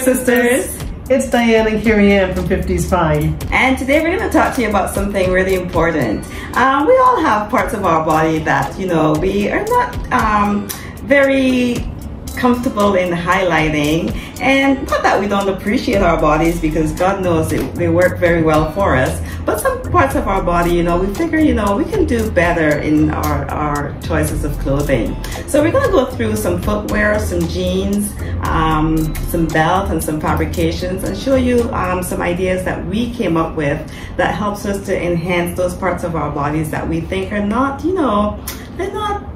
sisters. It's Diane and Carrie Ann from 50's Fine. And today we're going to talk to you about something really important. We all have parts of our body that, you know, we are not very comfortable in highlighting, and not that we don't appreciate our bodies, because God knows they work very well for us, but some parts of our body, you know, we figure, you know, we can do better in our choices of clothing. So we're going to go through some footwear, some jeans, some belt and some fabrications, and show you some ideas that we came up with that helps us to enhance those parts of our bodies that we think are not, you know, they're not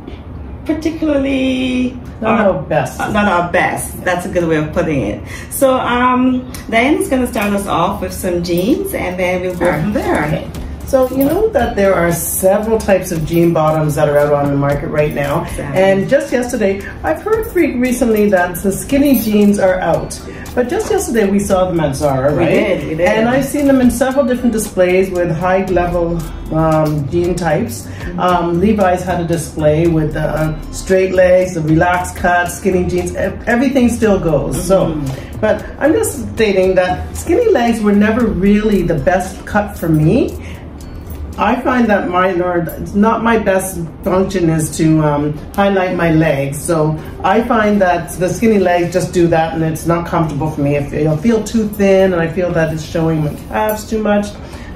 particularly not our best. Not our best. That's a good way of putting it. So Diane's going to start us off with some jeans, and then we'll go from there. Okay. So you know that there are several types of jean bottoms that are out on the market right now. Exactly. And just yesterday, I've heard recently that the skinny jeans are out. But just yesterday we saw them at Zara, right? We did. And I've seen them in several different displays with high level jean types. Levi's had a display with straight legs, the relaxed cut, skinny jeans, everything still goes. So, but I'm just stating that skinny legs were never really the best cut for me. I find that not my best function is to highlight my legs. So I find that the skinny legs just do that, and it's not comfortable for me. I feel too thin, and I feel that it's showing my calves too much.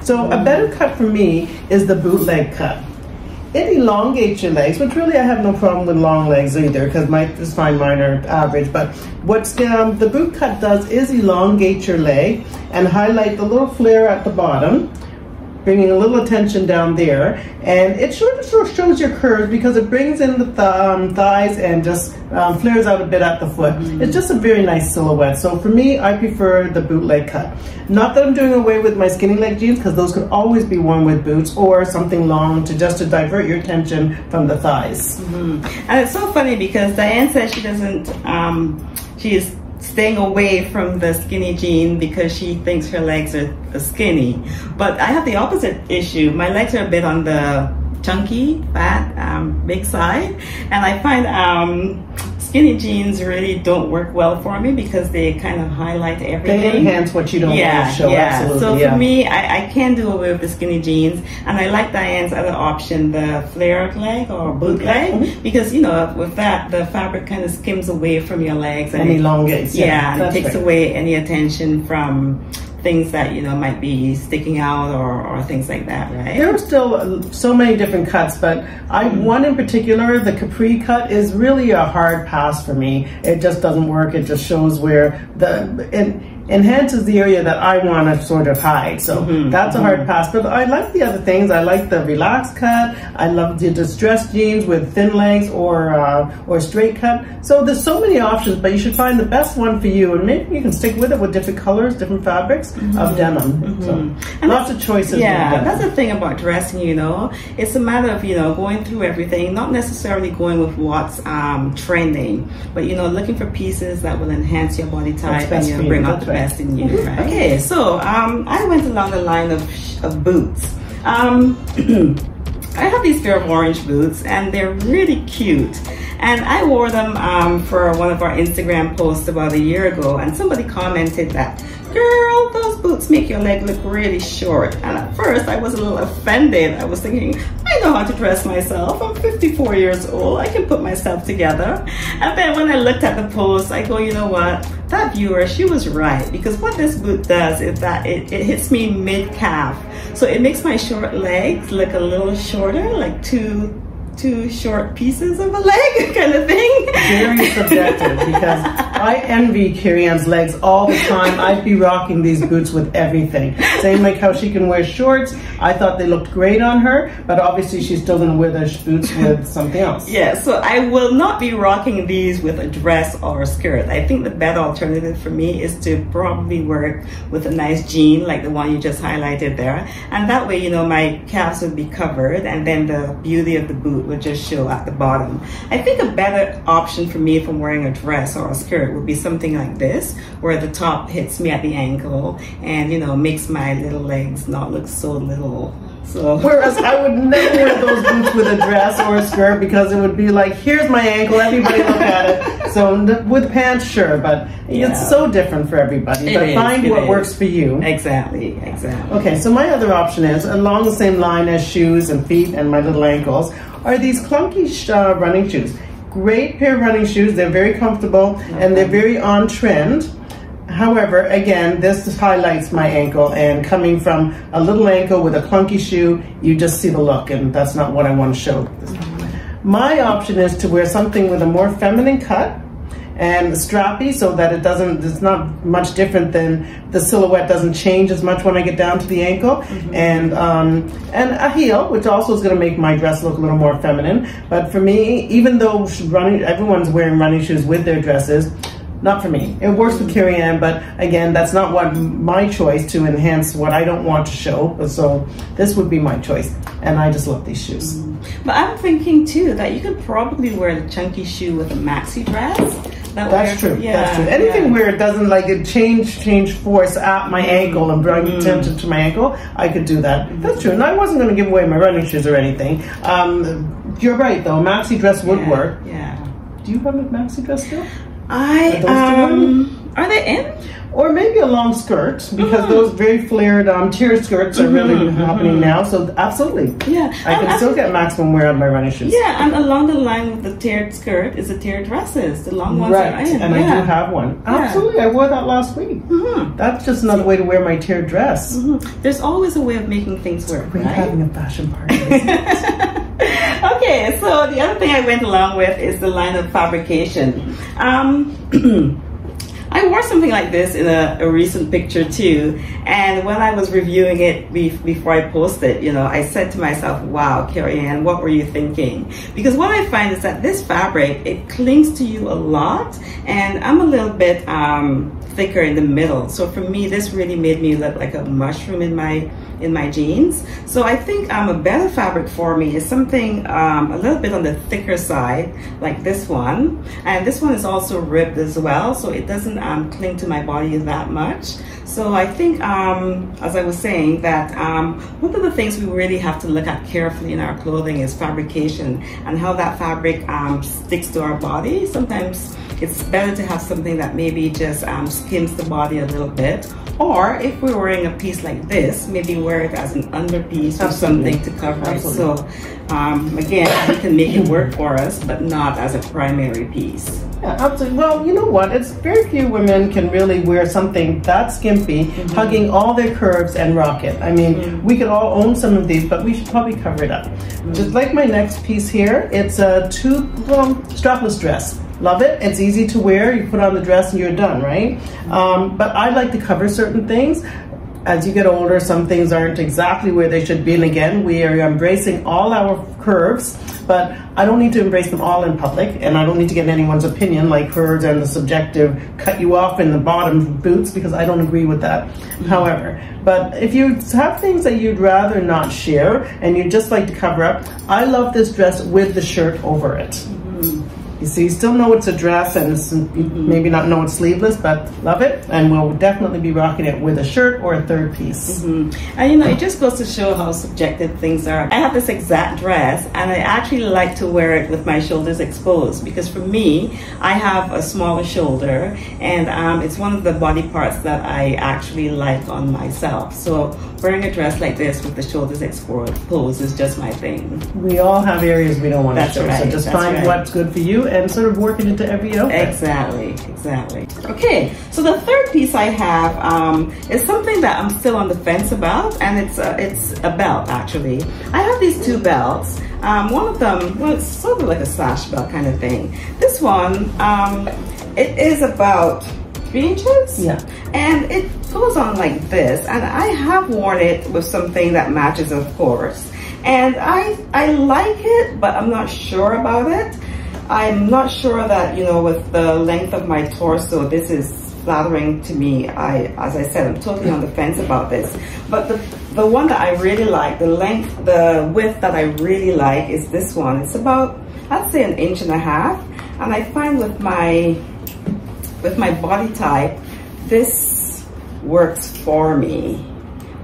So a better cut for me is the bootleg cut. It elongates your legs, which really I have no problem with long legs either, because just find mine are average. But what the boot cut does is elongate your leg and highlight the little flare at the bottom, bringing a little attention down there, and it sort of shows your curves because it brings in the thighs and just flares out a bit at the foot. It's just a very nice silhouette. So for me, I prefer the bootleg cut. Not that I'm doing away with my skinny leg jeans, because those could always be worn with boots or something long to divert your attention from the thighs. And it's so funny because Diane says she doesn't, she is staying away from the skinny jean because she thinks her legs are skinny. But I have the opposite issue. My legs are a bit on the chunky, fat, big side, and I find skinny jeans really don't work well for me because they kind of highlight everything. They enhance what you don't want to show. Absolutely. So for me, I can do away with the skinny jeans, and I like Diane's other option, the flared leg or bootleg, because, you know, with that, the fabric kind of skims away from your legs and elongates. Yeah, and it takes away any attention from things that, you know, might be sticking out or things like that, right? There are still so many different cuts, but one in particular, the capri cut, is really a hard pass for me. It just doesn't work. It just shows where it enhances the area that I want to sort of hide. So that's a hard pass. But I like the other things. I like the relaxed cut. I love the distressed jeans with thin legs or straight cut. So there's so many options, but you should find the best one for you, and maybe you can stick with it with different colors, different fabrics of denim. So and lots of choices. Yeah, that's the thing about dressing, you know. It's a matter of, you know, going through everything, not necessarily going with what's trending, but, you know, looking for pieces that will enhance your body type and, you know, bring out the best in you, right? Okay, so I went along the line of boots. I have these pair of orange boots, and they're really cute. And I wore them for one of our Instagram posts about a year ago, and somebody commented that, "Girl, those boots make your leg look really short." And at first I was a little offended. I was thinking, I know how to dress myself. I'm 54 years old. I can put myself together. And then when I looked at the post, I go, you know what? That viewer, she was right, because what this boot does is that it hits me mid-calf. So it makes my short legs look a little shorter, like two short pieces of a leg kind of thing. Very subjective, because I envy Carrie Ann's legs all the time. I'd be rocking these boots with everything. Same like how she can wear shorts. I thought they looked great on her, but obviously she's still gonna wear those boots with something else. Yeah, so I will not be rocking these with a dress or a skirt. I think the better alternative for me is to probably work with a nice jean like the one you just highlighted there. And that way, you know, my calves would be covered, and then the beauty of the boot would just show at the bottom. I think a better option for me if I'm wearing a dress or a skirt would be something like this, where the top hits me at the ankle and, you know, makes my little legs not look so little So whereas I would never wear those boots with a dress or a skirt because it would be like, here's my ankle, everybody look at it. So with pants, sure, but it's so different for everybody. But find what works for you. Exactly. Okay, so my other option is, along the same line as shoes and feet and my little ankles, are these clunky running shoes. Great pair of running shoes. They're very comfortable and they're very on trend. However, again, this highlights my ankle, and coming from a little ankle with a clunky shoe, you just see the look, and that's not what I want to show. My option is to wear something with a more feminine cut and strappy, so that it's not much different than the silhouette doesn't change as much when I get down to the ankle, and a heel, which also is going to make my dress look a little more feminine. But for me, even though everyone's wearing running shoes with their dresses, not for me. It works with Carrie Ann, but again, that's not what my choice to enhance what I don't want to show. So this would be my choice, and I just love these shoes. But I'm thinking too that you could probably wear the chunky shoe with a maxi dress. That's true. That's true. Anything where it doesn't like it change force at my ankle and bring attention to my ankle, I could do that. That's true. And I wasn't going to give away my running shoes or anything. You're right though. Maxi dress would work. Yeah. Do you have a maxi dress still? Are they in? Or maybe a long skirt, because those very flared tiered skirts are really happening now. So absolutely, I can still get maximum wear on my running shoes. Yeah, and along the line with the tiered skirt is the tiered dresses, the long ones. Right, are in. and I do have one. Absolutely, I wore that last week. That's just another way to wear my tiered dress. There's always a way of making things work. We're having a fashion party. Okay, so the other thing I went along with is the line of fabrication. I wore something like this in a recent picture too, and when I was reviewing it before I posted, I said to myself, wow, Carrie Ann, what were you thinking? Because what I find is that this fabric, it clings to you a lot, and I'm a little bit thicker in the middle, so for me this really made me look like a mushroom in my jeans. So I think a better fabric for me is something a little bit on the thicker side, like this one. And this one is also ribbed as well, so it doesn't cling to my body that much. So I think, as I was saying, that one of the things we really have to look at carefully in our clothing is fabrication and how that fabric sticks to our body. Sometimes it's better to have something that maybe just skims the body a little bit. Or if we're wearing a piece like this, maybe wear it as an underpiece or something to cover it. So again, we can make it work for us, but not as a primary piece. Yeah, absolutely. Well, you know what? It's very few women can really wear something that skimpy, hugging all their curves and rock it. I mean, we could all own some of these, but we should probably cover it up. Just like my next piece here, it's a strapless dress. Love it. It's easy to wear. You put on the dress and you're done, right? But I like to cover certain things. As you get older, some things aren't exactly where they should be. And again, we are embracing all our curves, but I don't need to embrace them all in public, and I don't need to get anyone's opinion like hers and the subjective cut you off in the bottom boots, because I don't agree with that. However, but if you have things that you'd rather not share and you just like to cover up, I love this dress with the shirt over it. You see, you still know it's a dress, and it's, maybe not know it's sleeveless, but love it, and we'll definitely be rocking it with a shirt or a third piece. And it just goes to show how subjective things are. I have this exact dress, and I actually like to wear it with my shoulders exposed, because for me, I have a smaller shoulder, and it's one of the body parts that I actually like on myself. So wearing a dress like this with the shoulders exposed is just my thing. We all have areas we don't want to show, so just find what's good for you and sort of work it into every outfit. Exactly. Okay, so the third piece I have is something that I'm still on the fence about, and it's a belt actually. I have these two belts. One of them, well, it's sort of like a sash belt kind of thing. This one, it is about 3 inches, and it goes on like this, and I have worn it with something that matches, of course, and I like it, but I'm not sure about it. I'm not sure that, with the length of my torso, this is flattering to me. As I said, I'm totally on the fence about this. But the one that I really like, the width that I really like is this one. It's about, I'd say, 1.5 inches. And I find with my body type, this works for me.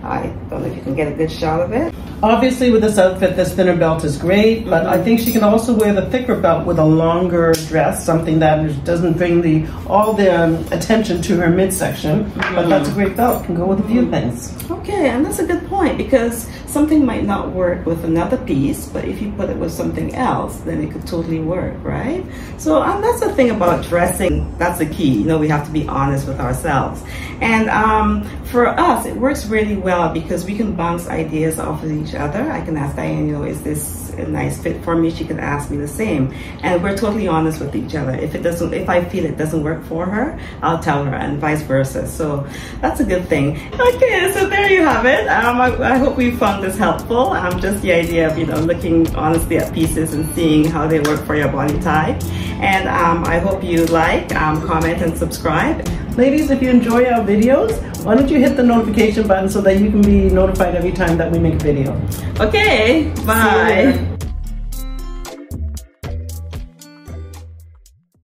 I don't know if you can get a good shot of it. Obviously with this outfit, this thinner belt is great, but I think she can also wear the thicker belt with a longer dress, something that doesn't bring all the attention to her midsection. But that's a great belt, can go with a few things. Okay, and that's a good point, because something might not work with another piece, but if you put it with something else, then it could totally work, right? So that's the thing about dressing. That's the key. You know, we have to be honest with ourselves. And for us, it works really well because we can bounce ideas off of each other. I can ask Diane, you know, is this a nice fit for me? She can ask me the same. And we're totally honest with each other. If I feel it doesn't work for her, I'll tell her, and vice versa. So that's a good thing. Okay, so there you have it. I hope you found this helpful. Just the idea of, you know, looking honestly at pieces and seeing how they work for your body type. And I hope you like, comment, and subscribe. Ladies, if you enjoy our videos, why don't you hit the notification button so that you can be notified every time that we make a video. Okay, bye.